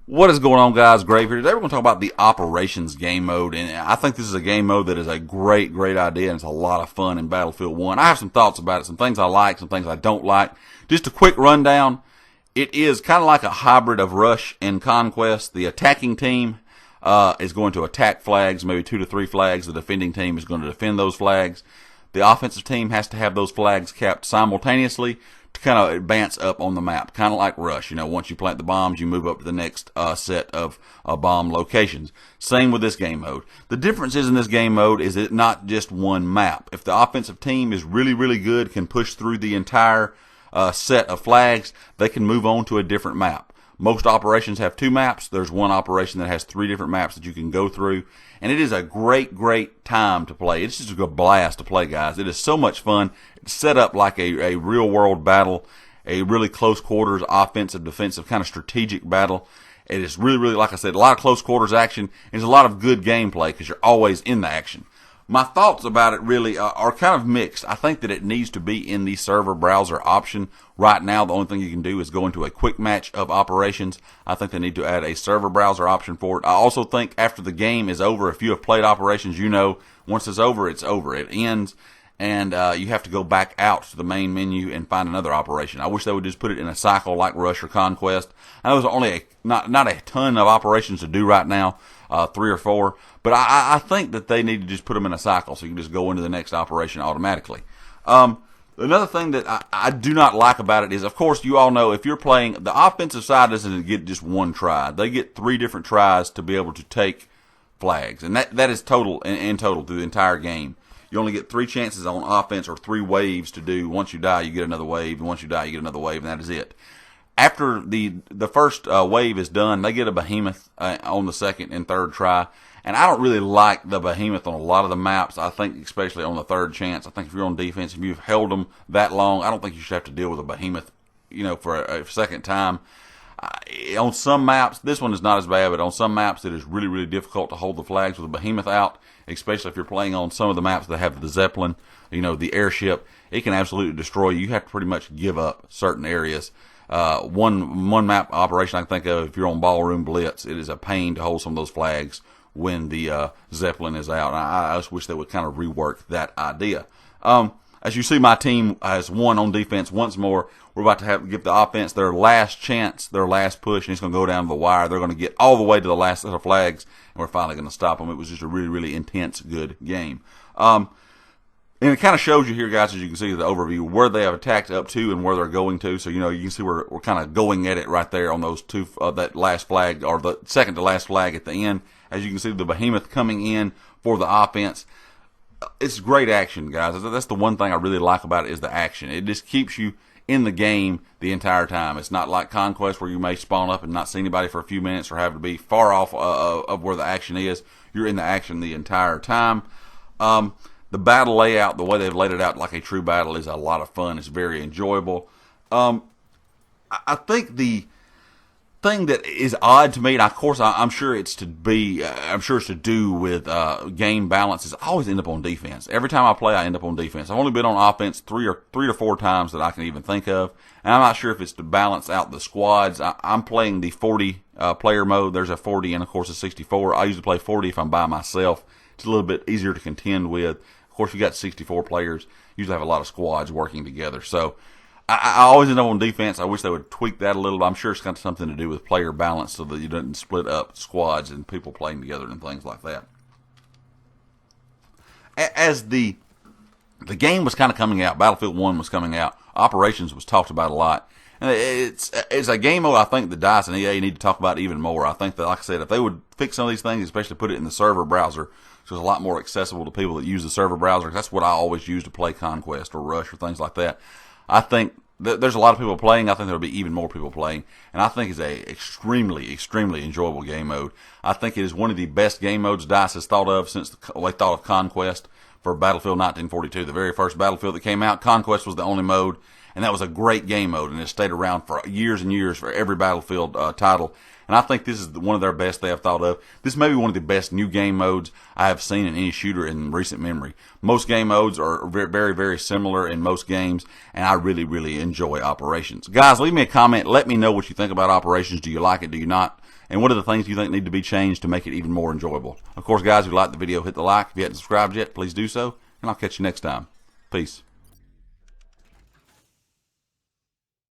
What is going on, guys? Grave here. Today we're going to talk about the Operations game mode, and I think this is a game mode that is a great idea, and it's a lot of fun in Battlefield 1. I have some thoughts about it, some things I like, some things I don't like. Just a quick rundown. It is kind of like a hybrid of Rush and Conquest. The attacking team is going to attack flags, maybe 2 to 3 flags. The defending team is going to defend those flags. The offensive team has to have those flags capped simultaneously to kind of advance up on the map, kind of like Rush. You know, once you plant the bombs, you move up to the next set of bomb locations. Same with this game mode. The difference is in this game mode is it not just one map. If the offensive team is really good, can push through the entire set of flags, they can move on to a different map. Most operations have 2 maps. There's one operation that has 3 different maps that you can go through. And it is a great time to play. It's just a blast to play, guys. It is so much fun. It's set up like a real-world battle, a really close quarters, offensive, defensive, kind of strategic battle. It is really, like I said, a lot of close quarters action. And there's a lot of good gameplay because you're always in the action. My thoughts about it really are kind of mixed. I think that it needs to be in the server browser option. Right now, the only thing you can do is go into a quick match of operations. I think they need to add a server browser option for it. I also think after the game is over, if you have played operations, you know once it's over, it's over. It ends, and you have to go back out to the main menu and find another operation. I wish they would just put it in a cycle like Rush or Conquest. I know there's only not a ton of operations to do right now, 3 or 4, but I think that they need to just put them in a cycle so you can just go into the next operation automatically. Another thing that I do not like about it is, of course, you all know if you're playing, the offensive side doesn't get just one try. They get 3 different tries to be able to take flags, and that is total in total through the entire game. You only get 3 chances on offense, or 3 waves to do. Once you die, you get another wave, and once you die, you get another wave, and that is it. After the first wave is done, they get a behemoth on the second and third try. And I don't really like the behemoth on a lot of the maps. I think especially on the third chance. I think if you're on defense, if you've held them that long, I don't think you should have to deal with a behemoth, for a second time. On some maps, this one is not as bad, but on some maps it is really difficult to hold the flags with a behemoth out, especially if you're playing on some of the maps that have the Zeppelin, the airship. It can absolutely destroy you. You have to pretty much give up certain areas. One map operation I can think of, if you're on Ballroom Blitz, it is a pain to hold some of those flags when the Zeppelin is out. And I just wish they would kind of rework that idea. As you see, my team has won on defense once more. We're about to give the offense their last chance, their last push, and it's going to go down to the wire. They're going to get all the way to the last set of flags, and we're finally going to stop them. It was just a really intense, good game. And it kind of shows you here, guys, as you can see the overview, where they have attacked up to and where they're going to. So, you can see we're kind of going at it right there on those 2, that last flag, or the second to last flag at the end. As you can see, the behemoth coming in for the offense. It's great action, guys. That's the one thing I really like about it, is the action. It just keeps you in the game the entire time. It's not like Conquest where you may spawn up and not see anybody for a few minutes or have to be far off of where the action is. You're in the action the entire time. The battle layout, the way they've laid it out like a true battle, is a lot of fun. It's very enjoyable. I think the thing that is odd to me, and of course I'm sure it's to do with game balance, is I always end up on defense. Every time I play, I end up on defense. I've only been on offense 3 to 4 times that I can even think of, and I'm not sure if it's to balance out the squads. I'm playing the 40 player mode. There's a 40 and of course a 64. I usually play 40 if I'm by myself. It's a little bit easier to contend with. Of course, you got 64 players. You usually have a lot of squads working together. So I always end up on defense. I wish they would tweak that a little. I'm sure it's got something to do with player balance so that you don't split up squads and people playing together and things like that. As the game was kind of coming out, Battlefield 1 was coming out, Operations was talked about a lot. And it's a game mode I think the DICE and EA need to talk about even more. I think that, like I said, if they would fix some of these things, especially put it in the server browser, so it's a lot more accessible to people that use the server browser. That's what I always use to play Conquest or Rush or things like that. I think there's a lot of people playing. I think there'll be even more people playing. And I think it's a extremely enjoyable game mode. I think it is one of the best game modes DICE has thought of since they thought of Conquest for Battlefield 1942. The very first Battlefield that came out, Conquest was the only mode. And that was a great game mode, and it stayed around for years and years for every Battlefield title. and I think this is one of their best they have thought of. This may be one of the best new game modes I have seen in any shooter in recent memory. Most game modes are very, very, very similar in most games, and I really, really enjoy Operations. Guys, leave me a comment. Let me know what you think about Operations. Do you like it? Do you not? And what are the things you think need to be changed to make it even more enjoyable? Of course, guys, if you liked the video, hit the like. If you haven't subscribed yet, please do so, and I'll catch you next time. Peace.